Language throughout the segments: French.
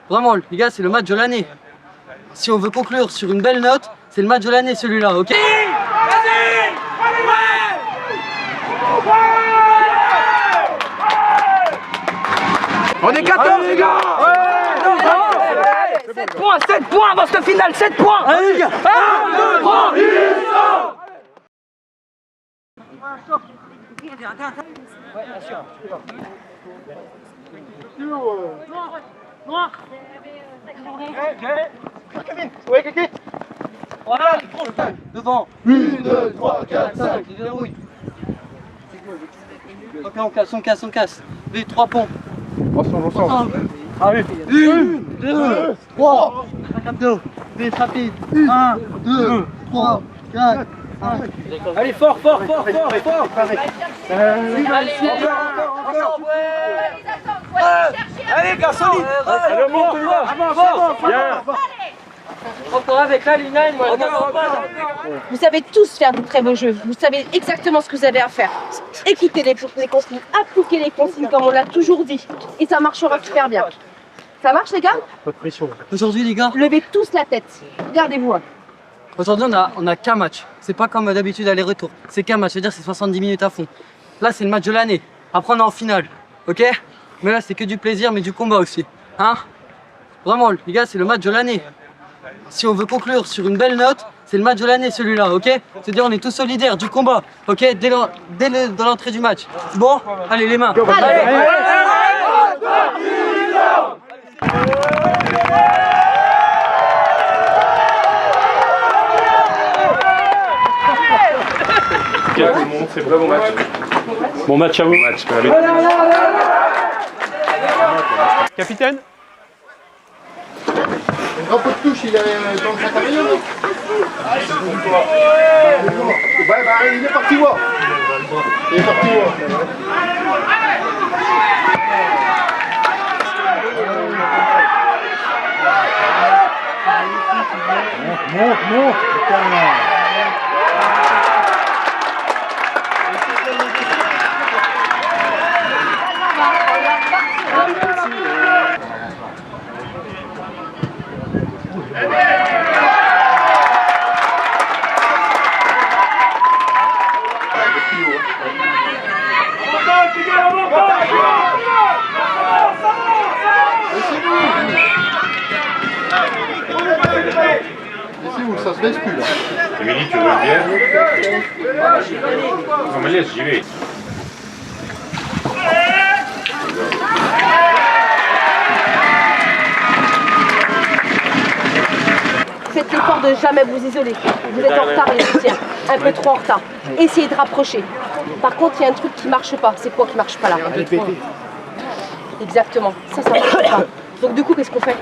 Vraiment, les gars, c'est le match de l'année. Si on veut conclure sur une belle note, c'est le match de l'année celui-là, ok? On est 14 les gars. 7 points avant ce final, 7 points. Allez les gars. 1, 2, 3, Voilà, devant. 1, 2, 3, 4, 5. Déverrouille. Ok, on casse. Les 3 ponts. Allez. 1, 2, 3. Capto. Vite, rapide. 1, 2, 3, 4. Allez, fort. Allez, garçon. Allez, on monte là. Encore avec la ligne, moi. Vous savez tous faire de très beaux jeux. Vous savez exactement ce que vous avez à faire. Écoutez les consignes, appliquez les consignes comme on l'a toujours dit. Et ça marchera super bien. Ça marche les gars? Pas de pression. Aujourd'hui, les gars, Levez tous la tête. Regardez-vous. aujourd'hui, on a qu'un match. C'est pas comme d'habitude aller-retour. C'est qu'un match, c'est-à-dire c'est 70 minutes à fond. Là, c'est le match de l'année. Après, on est en finale. Ok? Mais là, c'est que du plaisir, mais du combat aussi. Hein? Vraiment, les gars, c'est le match de l'année. Si on veut conclure sur une belle note, c'est le match de l'année celui-là, ok? C'est-à-dire on est tous solidaires du combat, ok? Dès l'entrée du match. C'est bon? Allez, les mains. C'est vrai, bon match. Bon match à vous. Capitaine. Le drapeau de touche, il est dans le sac à maillot, non? Il est parti voir. Monte, putain. Laissez-vous, ça se laisse plus là. Émilie, tu veux bien? Non mais laisse, j'y vais. Faites l'effort de jamais vous isoler. Vous êtes en retard les soutiens, un peu trop en retard. Essayez de rapprocher. Par contre, il y a un truc qui marche pas. C'est quoi qui marche pas là? Exactement. Ça marche pas. Donc du coup, qu'est-ce qu'on fait?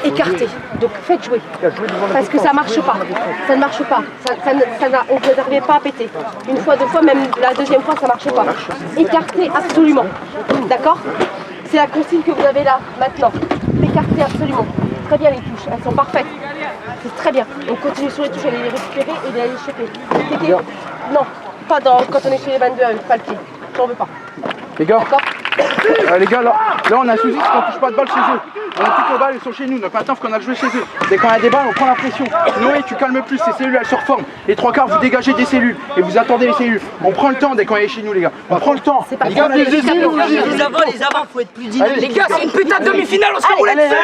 Écartez. Donc faites jouer. Parce que ça marche pas. Ça ne marche pas. On ne n'arrivait pas à péter. Une fois, deux fois, même la deuxième fois, ça marchait pas. Écartez absolument. D'accord? C'est la consigne que vous avez là, maintenant. Écartez absolument. Très bien les touches, elles sont parfaites. C'est très bien. On continue sur les touches, allez les récupérer et d'aller les choper. Péter? Non, pas quand on est chez les 22 avec pas le pied. J'en veux pas. Les gars. D'accord? Les gars, là on a un souci, c'est qu'on touche pas de balles chez eux. On a toutes nos balles, elles sont chez nous, donc maintenant faut qu'on a joué chez eux. Dès qu'on a des balles, on prend la pression. Noé, tu calmes plus, ces cellules elles se reforment. Les trois quarts, vous dégagez des cellules et vous attendez les cellules. On prend le temps dès qu'on est chez nous, les gars. On prend le temps. C'est pas Les gars, Les avant, faut être plus dynamique. Les gars, c'est une putain de demi-finale, on se fait rouler dessus.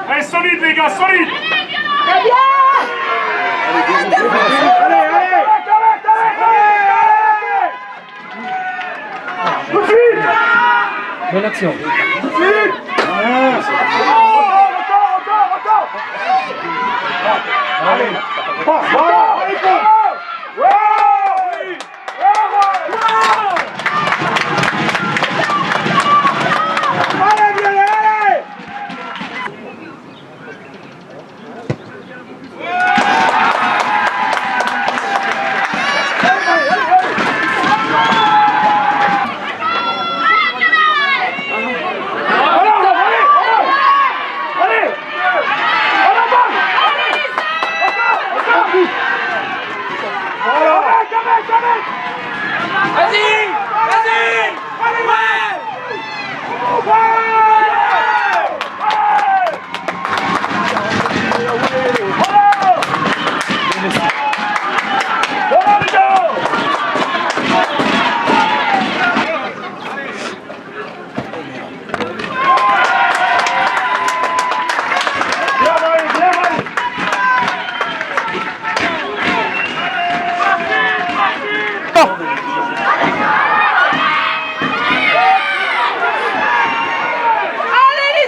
Allez, solide les gars, solide! Très bien! Bonne action.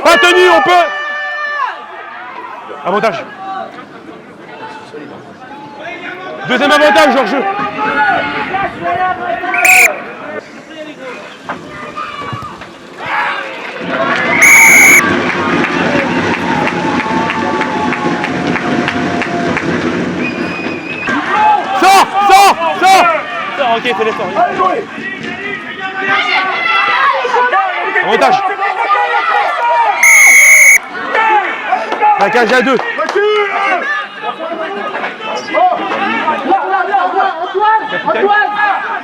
Pas tenu, on peut. Avantage. Deuxième avantage, Georges. Sors. Ok, c'est les sorts. Avantage. La cage à 2.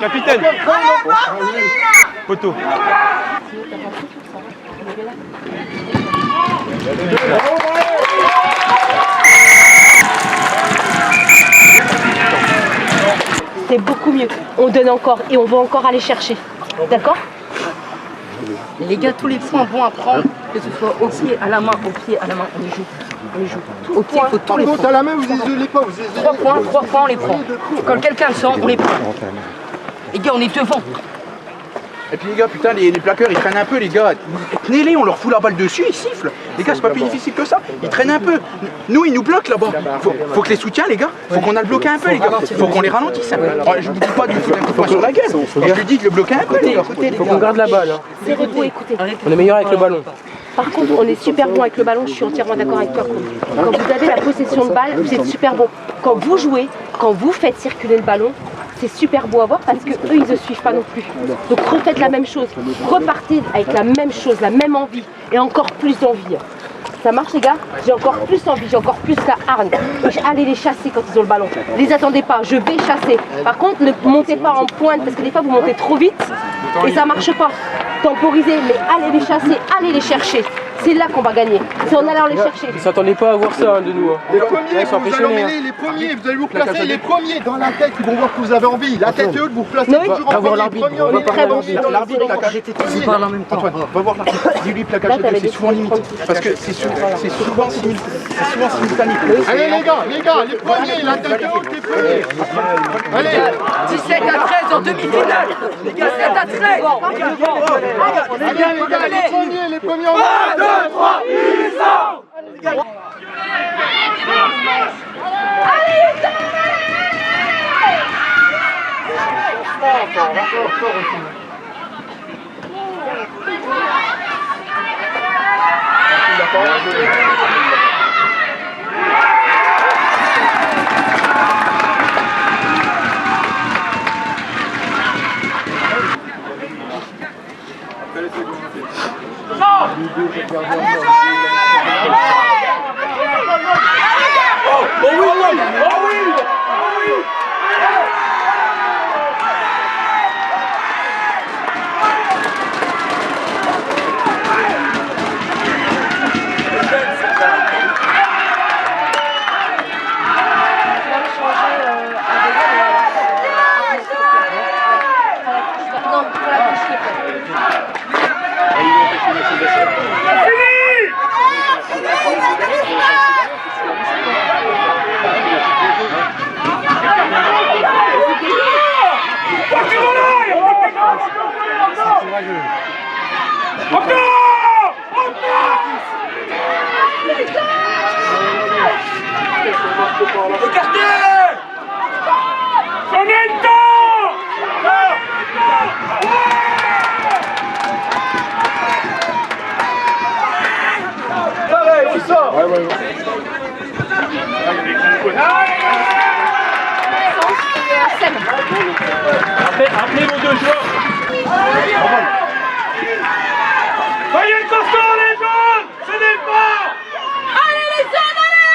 Capitaine. Poteau. C'est beaucoup mieux. On donne encore et on va encore aller chercher. D'accord? Les gars, tous les points bons à prendre, que ce soit au pied, à la main, au pied, à la main, on les joue. On les joue. Au pied, il faut tous les points. À la main, vous isolez pas, vous isolez. 3 points, on les prend. Quand quelqu'un le sent, on les prend. Les gars, on est devant. Et puis les gars, putain, les plaqueurs ils traînent un peu, les gars. Tenez-les, on leur fout la balle dessus, ils sifflent. Les gars, c'est pas plus difficile que ça. Ils traînent un peu. Nous, ils nous bloquent là-bas. Faut que les soutiens, les gars. Faut qu'on a le bloqué un peu, les gars. Faut qu'on les ralentisse. Alors, je vous dis pas du foutre un coup de poing sur la gueule. Je lui dis de le bloquer un peu, les gars. Faut qu'on garde la balle. Hein. C'est repos, écoutez. On est meilleur avec le ballon. Par contre, on est super bon avec le ballon, je suis entièrement d'accord avec toi. Quand vous avez la possession de balle, vous êtes super bon. Quand vous jouez, quand vous faites circuler le ballon, c'est super beau à voir parce que eux ils ne suivent pas non plus. Donc refaites la même chose, repartez avec la même chose, la même envie et encore plus d'envie. Ça marche les gars? J'ai encore plus envie, j'ai encore plus la hargne. Allez les chasser quand ils ont le ballon. Les attendez pas, je vais chasser. Par contre, ne montez pas en pointe parce que des fois vous montez trop vite et ça marche pas. Temporisez, mais allez les chasser, allez les chercher. C'est là qu'on va gagner. C'est en allant les chercher. Ils s'attendaient pas à voir ça de nous. Hein. Les premiers, Ils sont vous allez impressionnés. emmener les premiers, vous allez vous placer les premiers dans la tête, ils vont voir que vous avez envie. La tête haute, vous placez Non, toujours en premier. Premier, on est très bon. L'arbitre, il a qu'à arrêter de parler en même temps. Antoine, va voir l'arbitre. Dis-lui, plaquage Là, de t'avais c'est des souvent limite. Parce que c'est souvent simultané. Allez les gars, les premiers, la tête haute, les premiers. Allez, 17 à 13 en demi-finale. Les gars, 7 à 13. les gars, les premiers en 1, 2, 3, Appelez vos deux joueurs. Soyez constants les jeunes. Ce n'est pas. Allez les jeunes, allez,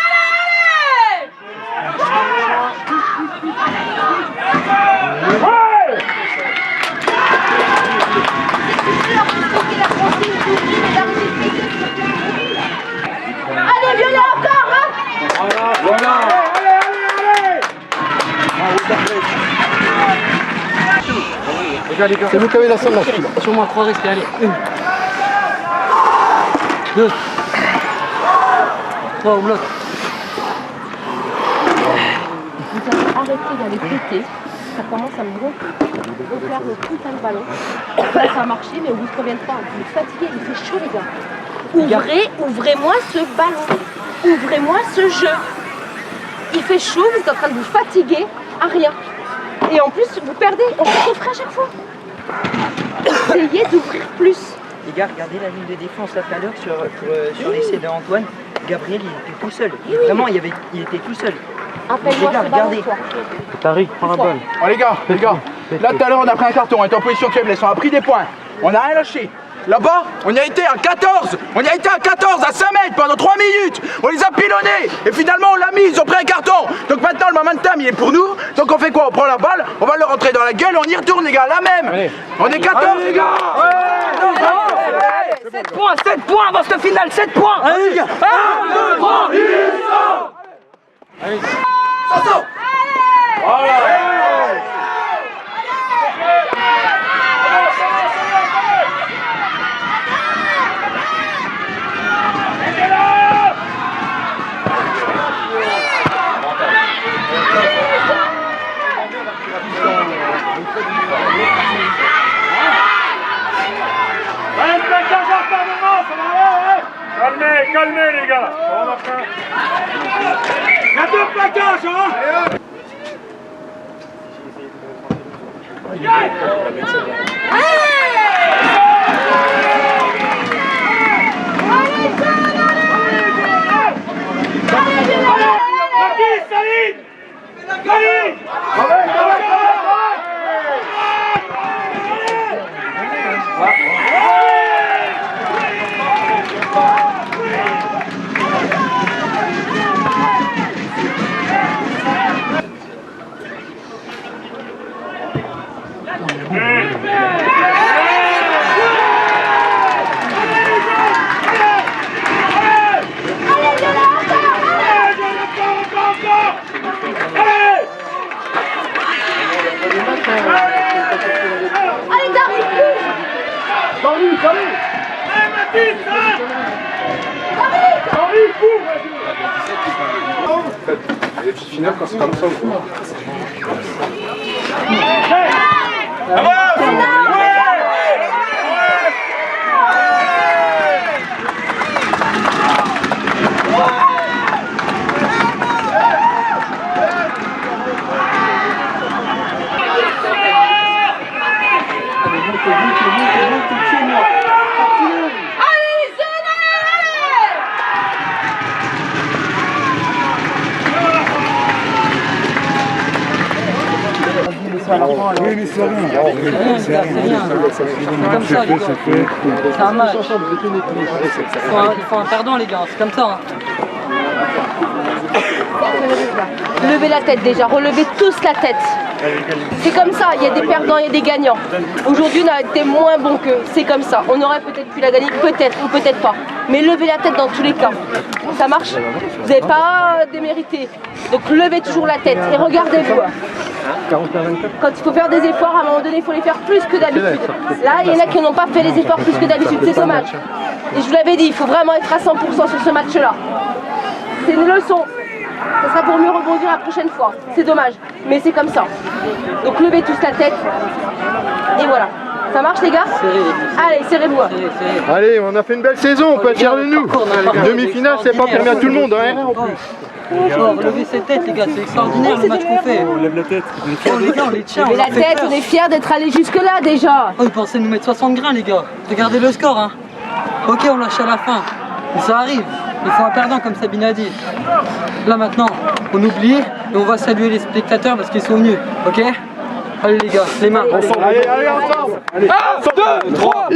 viens là encore, hein. C'est vous qui avez la somme là. Sur moi, 3 restés, allez. 1, 2, 3, au bloc. Vous allez arrêter d'aller péter ça commence à me gonfler. On perd tout le temps le ballon. Là, ça a marché, mais au bout de combien de temps? Vous êtes fatigué, il fait chaud, les gars. Ouvrez-moi ce ballon. Ouvrez-moi ce jeu. Il fait chaud, vous êtes en train de vous fatiguer à rien. Et en plus, vous perdez. On se souffre à chaque fois. Essayez d'ouvrir plus. Les gars, regardez la ligne de défense là tout à l'heure sur l'essai d'Antoine. Gabriel, il était tout seul. Vraiment, il était tout seul. Appelle-moi ce ballon, toi. Tariq, prends la balle. Oh les gars, là tout à l'heure on a pris un carton, on est en position de faiblesse, on a pris des points, on n'a rien lâché. Là-bas, on y a été à 14, à 5 mètres pendant 3 minutes, on les a pilonnés, et finalement on l'a mis, ils ont pris un carton. Donc maintenant le momentum il est pour nous, donc on fait quoi? On prend la balle, on va leur rentrer dans la gueule, on y retourne les gars, là même. Allez. On est 14 les gars. 7 points avant ce final, 7 points. Allez les gars. 1, 2, 3, Allez. Calmez les gars. Il y a 2 plaquages hein. Les petites finales quand c'est comme ça ou quoi? Oui, mais c'est rien. C'est comme ça, les gars. C'est un match. Il faut un perdant, les gars. C'est comme ça. Levez la tête déjà, relevez tous la tête. C'est comme ça, il y a des perdants, il y a des gagnants. Aujourd'hui, on a été moins bon qu'eux, c'est comme ça. On aurait peut-être pu la gagner, peut-être ou peut-être pas. Mais levez la tête dans tous les cas. Ça marche? Vous n'avez pas démérité. Donc levez toujours la tête et regardez-vous. Quand il faut faire des efforts, à un moment donné, il faut les faire plus que d'habitude. Là, il y en a qui n'ont pas fait les efforts plus que d'habitude, c'est dommage. Et je vous l'avais dit, il faut vraiment être à 100% sur ce match-là. C'est une leçon. Ça sera pour mieux rebondir la prochaine fois. C'est dommage, mais c'est comme ça. Donc levez tous la tête. Et voilà. Ça marche les gars? Allez, serrez-vous. Allez, on a fait une belle saison, on peut être fiers de nous. Demi-finale, c'est pas permis à tout le monde, hein, en plus. Relevez cette tête, les gars, c'est extraordinaire le match qu'on fait. On lève la tête. Oh, les gars, on les tient. Levez la tête, on est fiers d'être allés jusque-là déjà. Oh, ils pensaient nous mettre 60 grains, les gars. Regardez le score, hein. Ok, on lâche à la fin. Mais ça arrive. Il faut un perdant, comme Sabine a dit. Là, maintenant, on oublie et on va saluer les spectateurs parce qu'ils sont venus. Ok? Allez, les gars, les mains. Allez, allez, ensemble. 1, 2, 3,